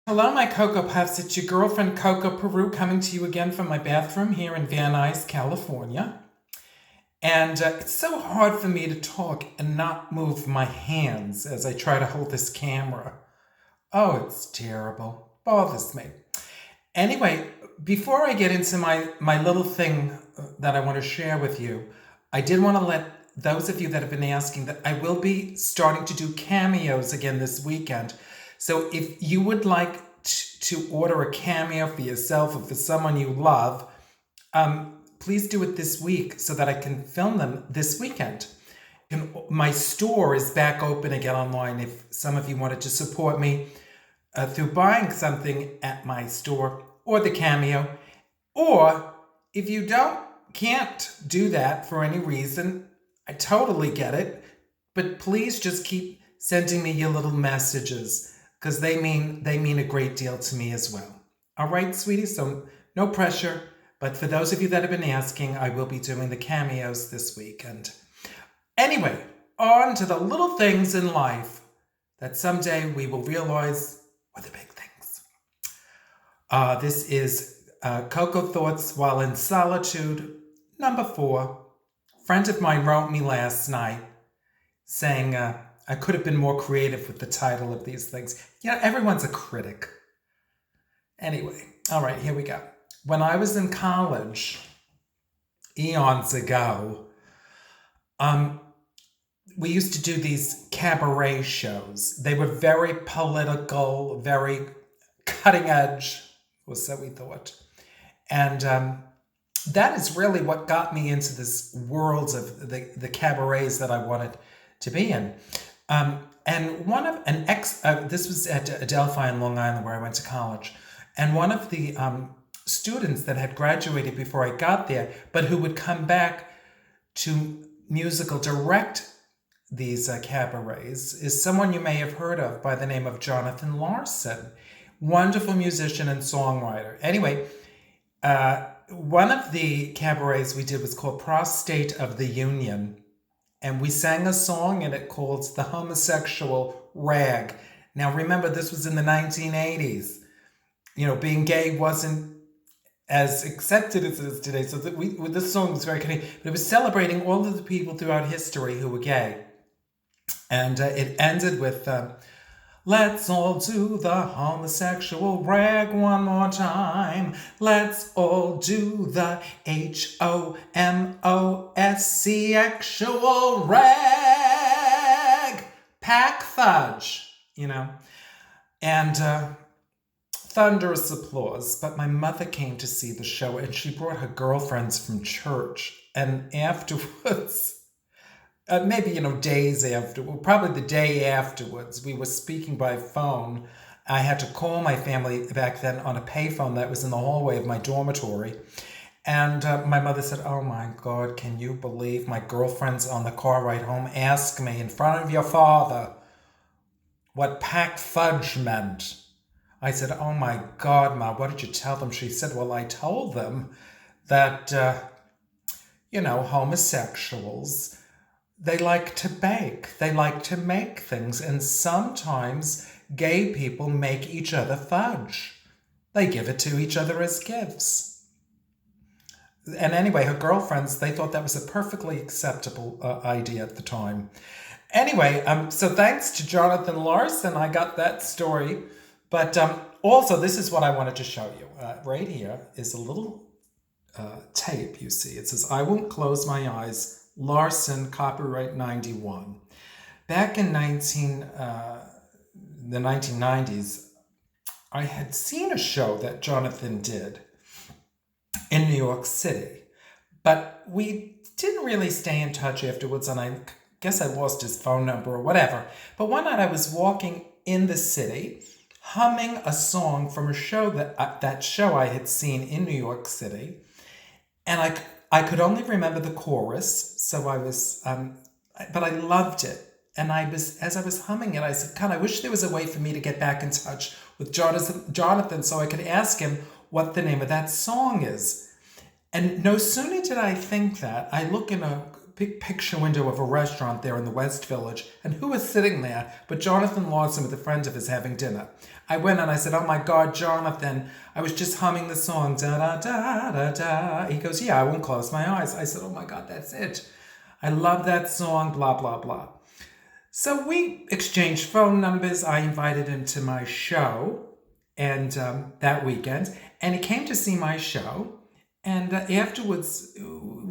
Hello, my Coco Puffs. It's your girlfriend, Coco Peru, coming to you again from my bathroom here in Van Nuys, California. And it's so hard for me to talk and not move my hands as I try to hold this camera. Oh, it's terrible. Bothers me. Anyway, before I get into my little thing that I want to share with you, I did want to let those of you that have been asking that I will be starting to do cameos again this weekend. So if you would like to order a cameo for yourself or for someone you love, please do it this week so that I can film them this weekend. My store is back open again online if some of you wanted to support me through buying something at my store or the cameo. Or if you can't do that for any reason, I totally get it. But please just keep sending me your little messages because they mean a great deal to me as well. All right, sweetie, so no pressure. But for those of you that have been asking, I will be doing the cameos this week. And anyway, on to the little things in life that someday we will realize were the big things. This is Coco Thoughts While in Solitude, number 4. A friend of mine wrote me last night saying I could have been more creative with the title of these things. Everyone's a critic. Anyway, all right, here we go. When I was in college, eons ago, we used to do these cabaret shows. They were very political, very cutting edge, or so we thought. And that is really what got me into this world of the cabarets that I wanted to be in. And one of this was at Adelphi in Long Island where I went to college. And one of the students that had graduated before I got there, but who would come back to musical direct these cabarets, is someone you may have heard of by the name of Jonathan Larson. Wonderful musician and songwriter. Anyway, one of the cabarets we did was called Prostate of the Union. And we sang a song in it called The Homosexual Rag. Now remember, this was in the 1980s. Being gay wasn't as accepted as it is today. So this song was very kind of, but it was celebrating all of the people throughout history who were gay. And it ended with, let's all do the homosexual rag one more time. Let's all do the HOMOSC actual rag. Pack fudge, And thunderous applause. But my mother came to see the show and she brought her girlfriends from church. And afterwards, maybe, days after, probably the day afterwards, we were speaking by phone. I had to call my family back then on a payphone that was in the hallway of my dormitory. And my mother said, "Oh my God, can you believe my girlfriends on the car ride home asked me in front of your father what packed fudge meant?" I said, "Oh my God, Ma, what did you tell them?" She said, "Well, I told them that, homosexuals, they like to bake. They like to make things. And sometimes gay people make each other fudge. They give it to each other as gifts." And anyway, her girlfriends, they thought that was a perfectly acceptable idea at the time. Anyway, so thanks to Jonathan Larson, I got that story. But also, this is what I wanted to show you. Right here is a little tape, you see. It says, "I won't close my eyes. Larson, copyright 91. Back in the 1990s, I had seen a show that Jonathan did in New York City, but we didn't really stay in touch afterwards, and I guess I lost his phone number or whatever. But one night I was walking in the city, humming a song from a show that show I had seen in New York City, and I could only remember the chorus, so I was, but I loved it. And as I was humming it, I said, "God, I wish there was a way for me to get back in touch with Jonathan so I could ask him what the name of that song is." And no sooner did I think that, I look in a big picture window of a restaurant there in the West Village, and who was sitting there but Jonathan Larson with a friend of his having dinner. I went and I said, "Oh my God, Jonathan, I was just humming the song, da da da da da." He goes, "Yeah, I won't close my eyes." I said, "Oh my God, that's it. I love that song, blah, blah, blah." So we exchanged phone numbers. I invited him to my show and that weekend, and he came to see my show. And afterwards,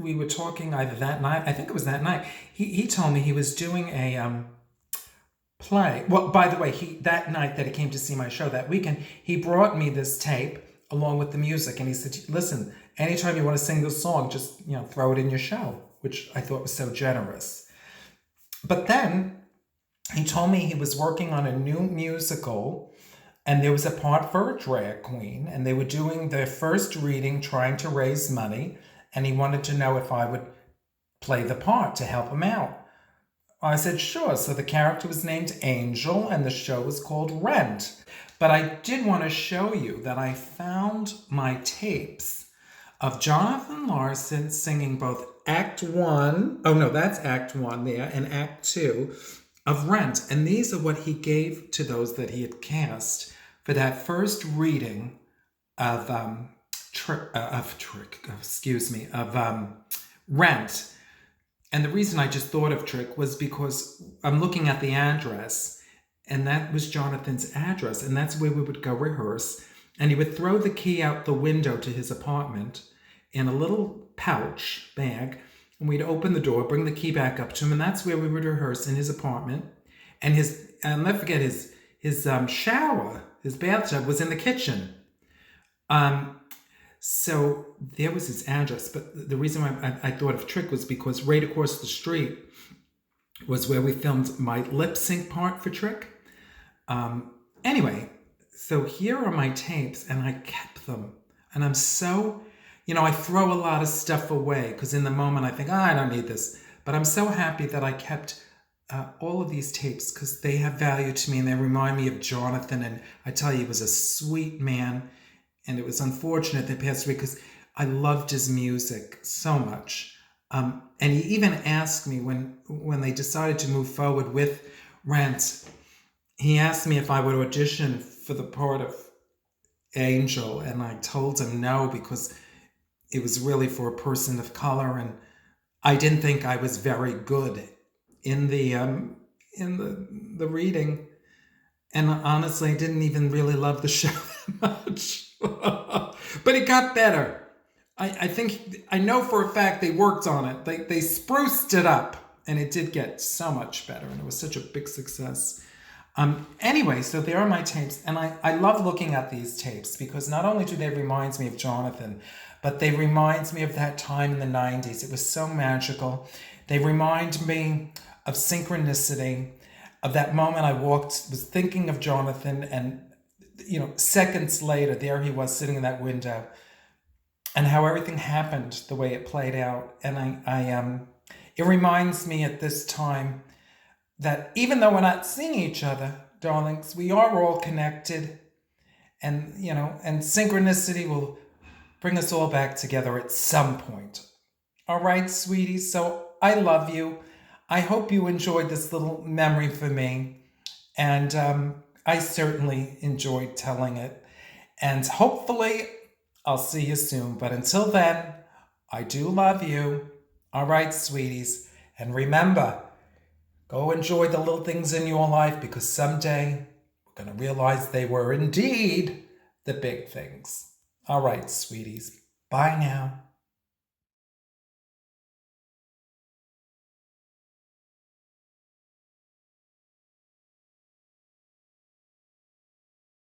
we were talking either that night, I think it was that night, he told me he was doing a play. Well, by the way, that night that he came to see my show, that weekend, he brought me this tape along with the music. And he said, "Listen, anytime you want to sing this song, just, throw it in your show," which I thought was so generous. But then he told me he was working on a new musical, and there was a part for a drag queen, and they were doing their first reading, trying to raise money, and he wanted to know if I would play the part to help him out. I said, "Sure." So the character was named Angel, and the show was called Rent. But I did want to show you that I found my tapes of Jonathan Larson singing both Act 1, oh no, that's Act 1 there, and Act 2 of Rent. And these are what he gave to those that he had cast for that first reading of Rent. And the reason I just thought of Trick was because I'm looking at the address, and that was Jonathan's address, and that's where we would go rehearse. And he would throw the key out the window to his apartment in a little pouch bag, and we'd open the door, bring the key back up to him, and that's where we would rehearse, in his apartment. And I'll never forget, his shower, his bathtub was in the kitchen. So there was his address. But the reason why I thought of Trick was because right across the street was where we filmed my lip sync part for Trick. Anyway, so here are my tapes, and I kept them. And I'm so, I throw a lot of stuff away because in the moment I think, I don't need this. But I'm so happy that I kept all of these tapes because they have value to me, and they remind me of Jonathan. And I tell you, he was a sweet man. And it was unfortunate they passed away because I loved his music so much. And he even asked me when they decided to move forward with Rent, he asked me if I would audition for the part of Angel. And I told him no, because it was really for a person of color. And I didn't think I was very good in the reading. And honestly, I didn't even really love the show that much. But it got better. I know for a fact they worked on it. They spruced it up, and it did get so much better, and it was such a big success. Anyway, so there are my tapes, and I love looking at these tapes because not only do they remind me of Jonathan, but they remind me of that time in the 90s. It was so magical. They remind me of synchronicity, of that moment I was thinking of Jonathan, and seconds later, there he was sitting in that window, and how everything happened the way it played out. And it reminds me at this time that even though we're not seeing each other, darlings, we are all connected, and synchronicity will bring us all back together at some point. All right, sweeties. So I love you. I hope you enjoyed this little memory for me, and I certainly enjoyed telling it, and hopefully I'll see you soon. But until then, I do love you. All right, sweeties. And remember, go enjoy the little things in your life, because someday we're going to realize they were indeed the big things. All right, sweeties. Bye now.